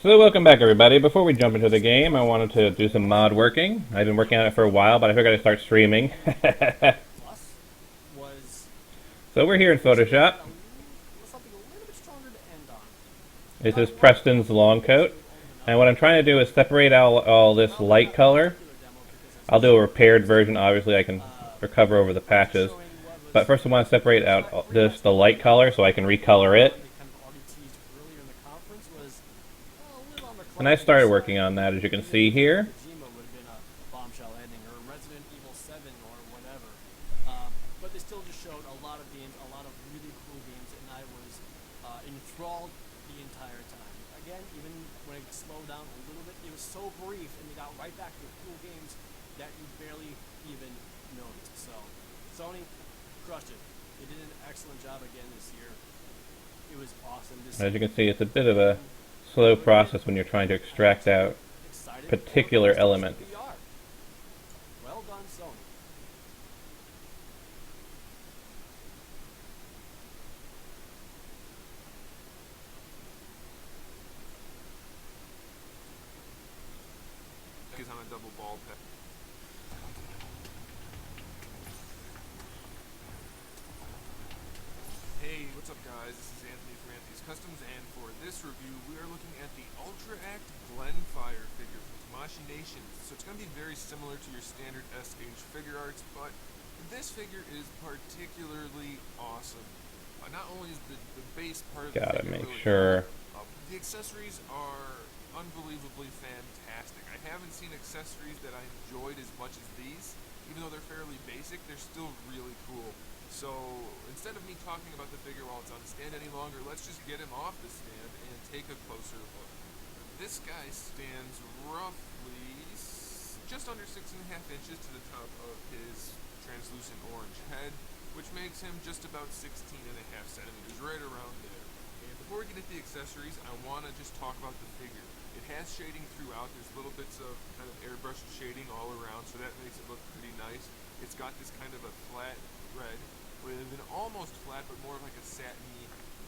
So welcome back everybody. Before we jump into the game, I wanted to do some mod working. I've been working on it for a while, but I figured I'd start streaming. Plus was So we're here in to make Photoshop. that something a little bit stronger to end on. I This got is one more Preston's demo long coat. to open it And up, what I'm trying to do is separate all this probably light not this color. particular demo because it's I'll do a actually repaired version, obviously I can recover over the but just patches. showing what But was first I want to separate out pretty this much the the light main color so I can recolor it. one they kind of already teased earlier in the conference was a little on the And I clunkier started side. working on that, as you can Even see thinking here. Kojima would have been a bombshell ending or Resident Evil 7 or whatever. But they still just showed a lot of games, a lot of really cool games, and I was enthralled the entire time. Again, even when it slowed down a little bit, it was so brief, and they got right back to cool games that you barely even noticed. So, Sony crushed it. They did an excellent job again this year. It was awesome to see. As you can see, it's a bit of a And slow another great process when you're trying to I'm extract actually out excited for particular PlayStation elements. VR. Well done, Sony. Is on a double ball pad. Hey, what's up guys? This is Anthony from Anthony's Customs, and for this review we are looking at the Ultra Act Glenfire figure from Tamashii Nations. So it's going to be very similar to your standard SH figure arts, but this figure is particularly awesome. Not only is the base part of the Gotta figure make really sure. cool, the accessories are unbelievably fantastic. I haven't seen accessories that I enjoyed as much as these. Even though they're fairly basic, they're still really cool. So instead of me talking about the figure while it's on the stand any longer, let's just get him off the stand and take a closer look. This guy stands roughly just under 6.5 inches to the top of his translucent orange head, which makes him just about 16.5 centimeters, right around there. And before we get into the accessories, I want to just talk about the figure. It has shading throughout. There's little bits of kind of airbrushed shading all around, so that makes it look pretty nice. It's got this kind of a flat red with an almost flat but more of like a satiny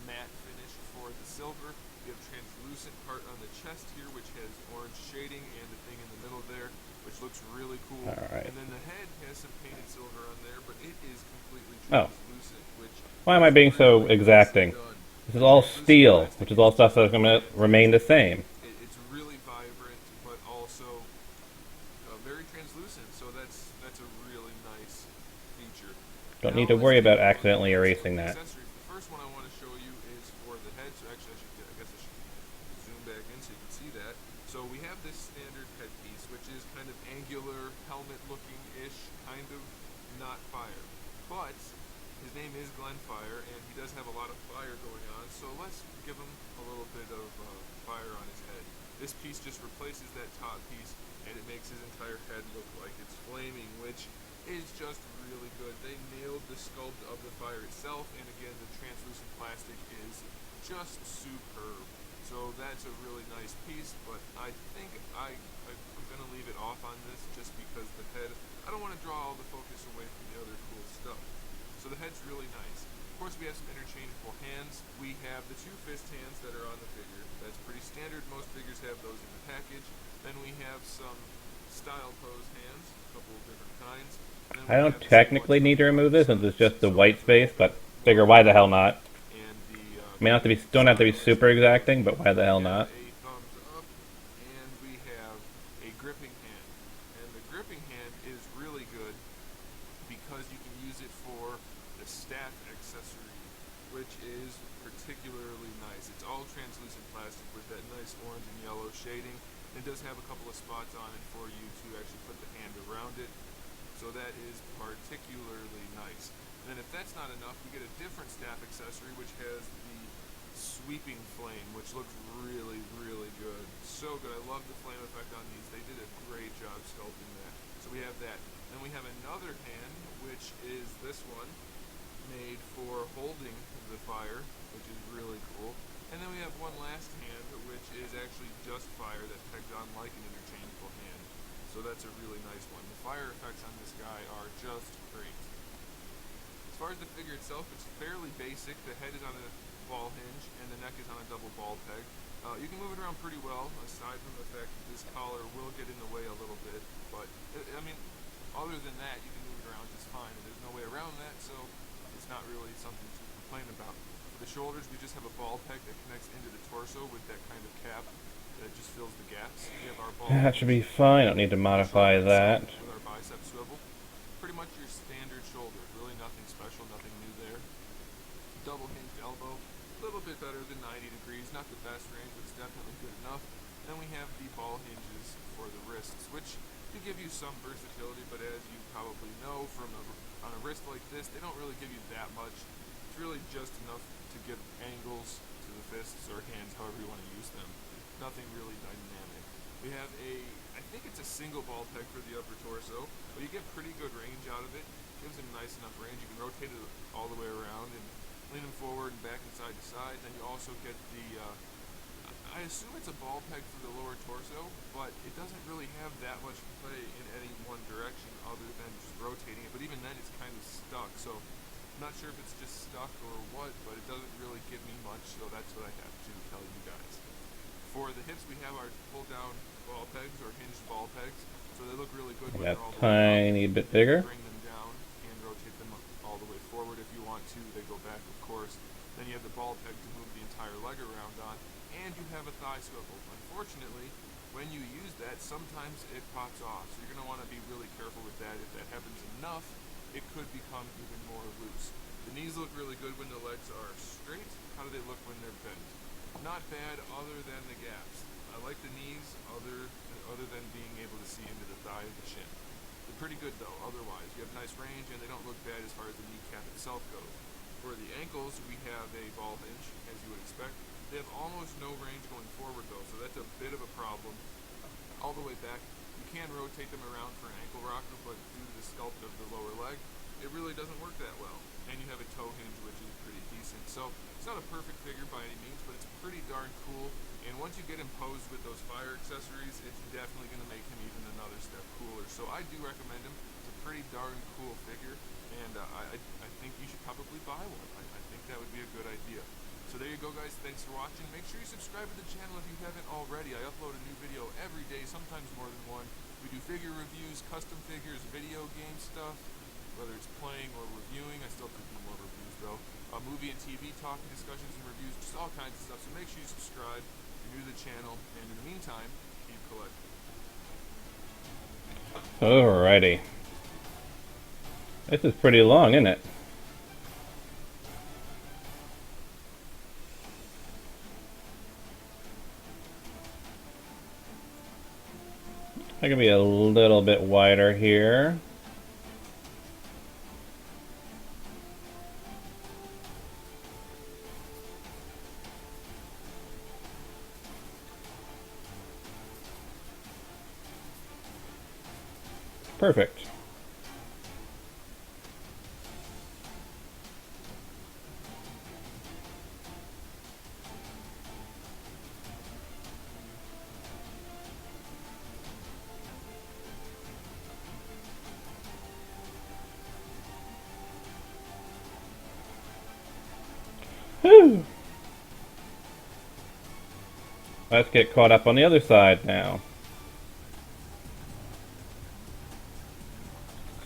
matte finish for the silver. You have translucent part on the chest here, which has orange shading, and the thing in the middle there, which looks really cool. Alright. And then the head has some painted silver on there, but it is completely Oh. translucent, which Why am I being so really exacting? nicely done. This is all Translucent steel, plastic which is all stuff that's going to remain the same. It's really vibrant, but also very translucent. So that's a really nice feature. Don't Now need to let's worry take about a look accidentally at some of erasing the that. accessories. The first one I want to show you is for the head. So actually, I guess I should zoom back in so you can see that. So we have this standard headpiece, which is kind of angular, helmet-looking-ish, kind of not fire. But his name is Glenfire, and he does have a lot of fire going on, so let's give him a little bit of fire on his head. This piece just replaces that top piece, and it makes his entire head look like it's flaming, which is just really good. They nailed the sculpt of the fire itself, and again, the translucent plastic is just superb. So that's a really nice piece, but I think I'm going to leave it off on this just because the head, I don't want to draw all the focus away from the other cool stuff. So the head's really nice. Of course, we have some interchangeable hands. We have the two fist hands that are on the figure. That's pretty standard. Most figures have those in the package. Then we have some style pose hands, a couple of different kinds. I don't technically need to remove this since it's just the white space, but figure why the hell not? And the Don't have to be super exacting, but why the hell we not? have a thumbs up, and we have a gripping hand. And the gripping hand is really good because you can use it for the staff accessory, which is particularly nice. It's all translucent plastic with that nice orange and yellow shading. It does have a couple of spots on it for you to actually put the hand around it, so that is particularly nice. And then if that's not enough, we get a different staff accessory, which has the sweeping flame, which looks really, really good. So good. I love the flame effect on these. They did a great job sculpting that. So we have that. Then we have another hand, which is this one, made for holding the fire, which is really cool. And then we have one last hand, which is actually just fire that pegs on like an interchangeable hand. So that's a really nice one. The fire effects on this guy are just great. As far as the figure itself, it's fairly basic. The head is on a ball hinge, and the neck is on a double ball peg. You can move it around pretty well, aside from the fact that this collar will get in the way a little bit, but, I mean, other than that, you can move it around just fine, and there's no way around that, so it's not really something to complain about. For the shoulders, we just have a ball peg that connects into the torso with that kind of cap that just fills the gaps. We have our ball That should be fine. I don't need to modify that. with our bicep swivel. Pretty much your standard shoulder, really nothing special, nothing new there. Double hinged elbow, a little bit better than 90 degrees, not the best range, but it's definitely good enough. Then we have the ball hinges for the wrists, which do give you some versatility, but as you probably know on a wrist like this, they don't really give you that much. It's really just enough to give angles to the fists or hands, however you want to use them. Nothing really dynamic. We have I think it's a single ball peg for the upper torso, but you get pretty good range out of it. Gives him nice enough range. You can rotate it all the way around and lean him forward and back and side to side. Then you also get the, I assume it's a ball peg for the lower torso, but it doesn't really have that much play in any one direction other than just rotating it. But even then, it's kind of stuck. So I'm not sure if it's just stuck or what, but it doesn't really give me much. So that's what I have to tell you guys. For the hips, we have our pull-down ball pegs or hinged ball pegs. So they look really good when Got they're all the way up. tiny bit bigger. Bring them down and rotate them all the way forward if you want to. They go back, of course. Then you have the ball peg to move the entire leg around on, and you have a thigh swivel. Unfortunately, when you use that, sometimes it pops off. So you're going to want to be really careful with that. If that happens enough, it could become even more loose. The knees look really good when the legs are straight. How do they look when they're bent? Not bad other than the gaps. I like the knees other than being able to see into the thigh and the shin. They're pretty good though, otherwise. You have nice range and they don't look bad as far as the kneecap itself goes. For the ankles, we have a ball hinge, as you would expect. They have almost no range going forward though, so that's a bit of a problem. All the way back, you can rotate them around for an ankle rocker, but due to the sculpt of the lower leg, it really doesn't work that well. And you have a toe hinge, which is pretty decent. So it's not a perfect figure by any means, but it's pretty darn cool. And once you get imposed with those fire accessories, it's definitely going to make him even another step cooler. So I do recommend him. It's a pretty darn cool figure, and I think you should probably buy one. I think that would be a good idea. So there you go, guys. Thanks for watching. Make sure you subscribe to the channel if you haven't already. I upload a new video every day, sometimes more than one. We do figure reviews, custom figures, video game stuff, whether it's playing or reviewing. I still could do more reviews, though. Movie and TV talk, discussions and reviews, just all kinds of stuff. So make sure you subscribe if you're new to the channel. And in the meantime, keep collecting. Alrighty. This is pretty long, isn't it? I can be a little bit wider here. Perfect. Whew. Let's get caught up on the other side now.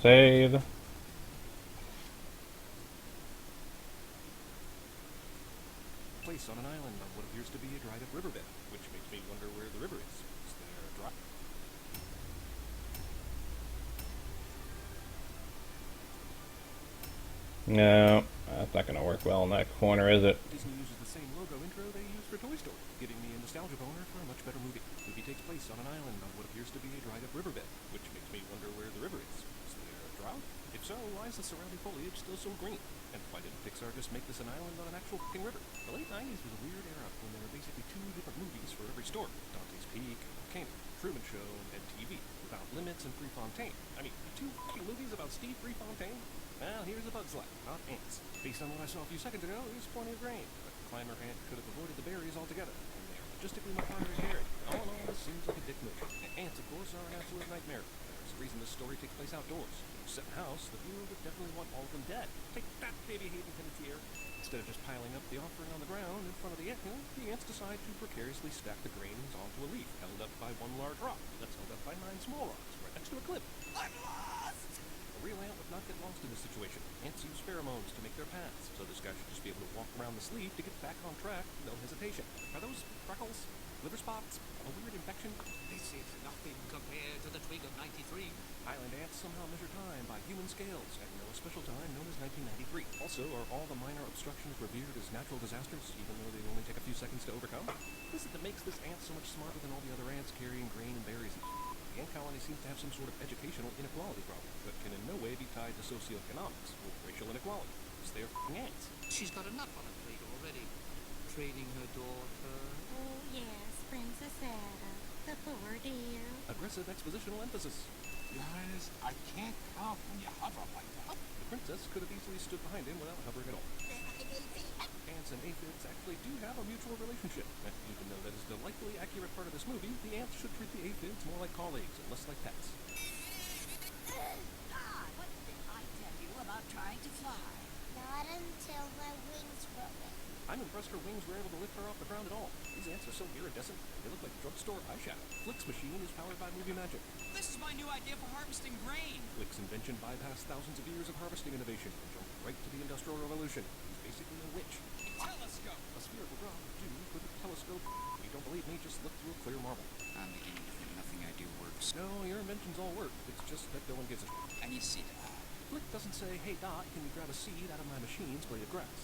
Save. Place on an island on what appears to be a dried up riverbed, which makes me wonder where the river is. Is there a drop? No, that's not going to work well in that corner, is it? Disney uses the same logo intro they used for Toy Story, giving me a nostalgia boner for a much better movie. The movie takes place on an island on what appears to be a dried up riverbed, which makes me wonder where the river is. Is there a drought? If so, why is the surrounding foliage still so green? And why didn't Pixar just make this an island on an actual fucking river? The late 90s was a weird era when there were basically 2 different movies for every story. Dante's Peak, Volcano, Truman Show, and TV, without limits and Prefontaine. I mean, 2 fucking movies about Steve Prefontaine? Well, here's a bug's life, not ants. Based on what I saw a few seconds ago, there's plenty of grain. But the climber ant could have avoided the berries altogether, and they are logistically much harder to carry. All in all, this seems like a dick move. Ants, of course, are an absolute nightmare. There's a reason this story takes place outdoors. If you set in a house, the viewer would definitely want all of them dead. Take that, baby Hayden Panettiere. Instead of just piling up the offering on the ground in front of the ants decide to precariously stack the grains onto a leaf held up by one large rock that's held up by 9 small rocks right next to a cliff. I'm lost! A real ant would not get lost in this situation. Ants use pheromones to make their paths, so this guy should just be able to walk around the sleeve to get back on track with no hesitation. Are those freckles? Liver spots? A weird infection? This is nothing compared to the twig of 93. Island ants somehow measure time by human scales and know a special time known as 1993. Also, are all the minor obstructions revered as natural disasters, even though they only take a few seconds to overcome? This is what makes this ant so much smarter than all the other ants carrying grain and berries and The ant colony seems to have some sort of educational inequality problem, but can in no way be tied to socioeconomics or racial inequality, because they are ants. She's got enough on her plate already. Training her daughter. Oh, yes, Princess Ada, the poor dear. Aggressive expositional emphasis. Guys, I can't count when you hover like that. The princess could have easily stood behind him without hovering at all. Ants and aphids actually do have a mutual relationship. And even though that is the likely accurate part of this movie, the ants should treat the aphids more like colleagues and less like pets. What did I tell you about trying to fly? Not until my wings broken. I'm impressed her wings were able to lift her off the ground at all. These ants are so iridescent, they look like drugstore eyeshadow. Flick's machine is powered by movie magic. This is my new idea for harvesting grain. Flick's invention bypassed thousands of years of harvesting innovation and jumped right to the Industrial Revolution. He's basically a witch. Telescope. A spherical drop would do with a telescope. If you don't believe me, just look through a clear marble. I'm beginning to think nothing I do works. No, your inventions all work. It's just that no one gives a shit. I need to see that. Flick doesn't say, hey Dot, can you grab a seed out of my machine's blade of grass?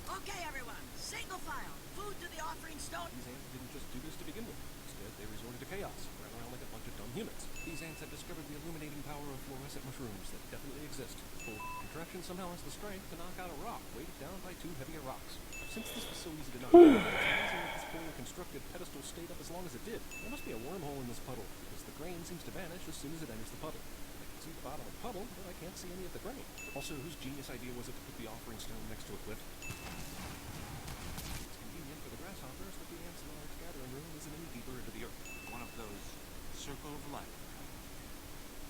Okay, everyone, single file. Food to the offering stone. These ants didn't just do this to begin with. Instead, they resorted to chaos, ran around like a bunch of dumb humans. These ants have discovered the illuminating power of fluorescent mushrooms that definitely exist. The full contraption somehow has the strength to knock out a rock, weighted down by 2 heavier rocks. Since this was so easy to knock out, it's amazing that this poorly constructed pedestal stayed up as long as it did. There must be a wormhole in this puddle, because the grain seems to vanish as soon as it enters the puddle. I can see the bottom of the puddle, but I can't see any of the grain. Also, whose genius idea was it to put the offering stone next to a cliff? For the grasshoppers, but the ants' large gathering room isn't any deeper into the earth. One of those circle of life.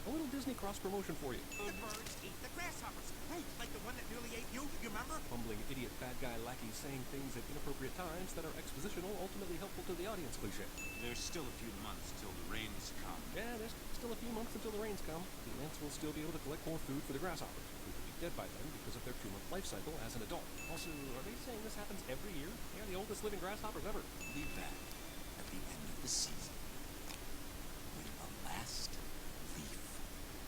A little Disney cross-promotion for you. The birds eat the grasshoppers. Hey, like the one that nearly ate you remember? Bumbling idiot bad guy lackeys saying things at inappropriate times that are expositional, ultimately helpful to the audience cliche. There's still a few months till the rains come. Yeah, there's still a few months until the rains come. The ants will still be able to collect more food for the grasshoppers, who will be dead by then because of their 2-month life cycle as an adult. Also, are they saying this happens every year? They are the oldest living grasshoppers ever. Be back at the end of the season when the last leaf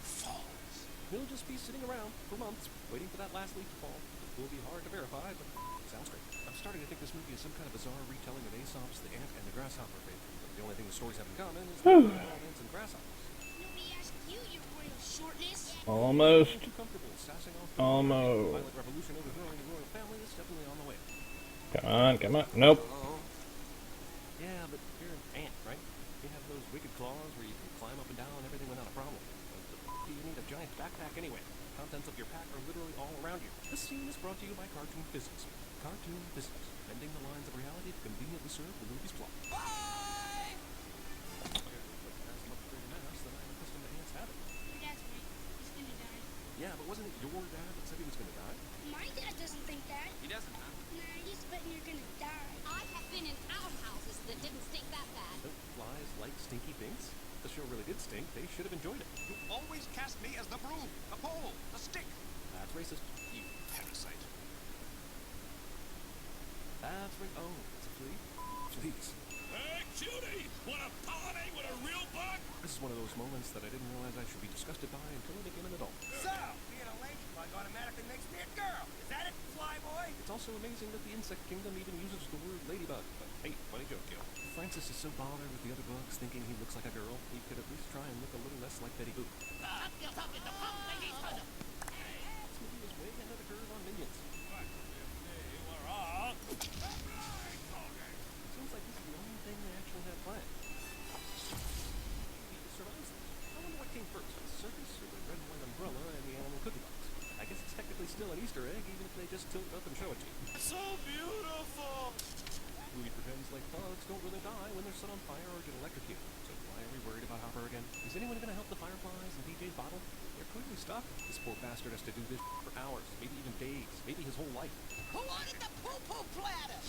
falls. He'll just be sitting around for months, waiting for that last leaf to fall. It will be hard to verify, but it sounds great. I'm starting to think this movie is some kind of bizarre retelling of Aesop's The Ant and the Grasshopper fable. But the only thing the stories have in common is that they're all ants and grasshoppers. Nobody asked you, your royal shortness. Almost. Too comfortable sassing off. Almost. Violent revolution overthrowing the royal family is definitely on the way. Come on, come on. Nope. Yeah, but you're an ant, right? You have those wicked claws where you can climb up and down everything without a problem. But do you need a giant backpack anyway? The contents of your pack are literally all around you. This scene is brought to you by Cartoon Physics. Cartoon Physics, bending the lines of reality to conveniently serve the movie's plot. Bye! That's much greater mass than I'm accustomed to ants having. Your dad's right. He's gonna die. Yeah, but wasn't it your dad that said he was going to die? My dad doesn't think that. He doesn't, huh? Nah, he's betting you're gonna die. I have been in outhouses that didn't stink that bad. Don't flies like stinky things? The show really did stink. They should have enjoyed it. You always cast me as the broom, the pole, the stick. That's racist. You parasite. That's right. Oh, it's a flea? Fleas. Hey, cutie! Wanna pollinate with a real bug? This is one of those moments that I didn't realize I should be disgusted by until I became an adult. So, being a ladybug automatically makes me a girl. Is that it, flyboy? It's also amazing that the insect kingdom even uses the word ladybug. But hey, funny joke, Gil. Francis is so bothered with the other bugs thinking he looks like a girl, he could at least try and look a little less like Betty Boop. This movie is way ahead of the curve on minions. What if they were all... Seems like this is the only thing they actually have planned. Maybe it survives this. I wonder what came first, the circus or the red and white umbrella and the animal cookie box. I guess it's technically still an Easter egg, even if they just tilt it up and show it to you. So beautiful! Movie pretends like bugs don't really die when they're set on fire or get electrocuted, so why Are we worried about Hopper again? Is anyone gonna help the Fireflies and DJ's bottle? They're clearly stuck. This poor bastard has to do this for hours, maybe even days, maybe his whole life. Who wanted the poo-poo platter?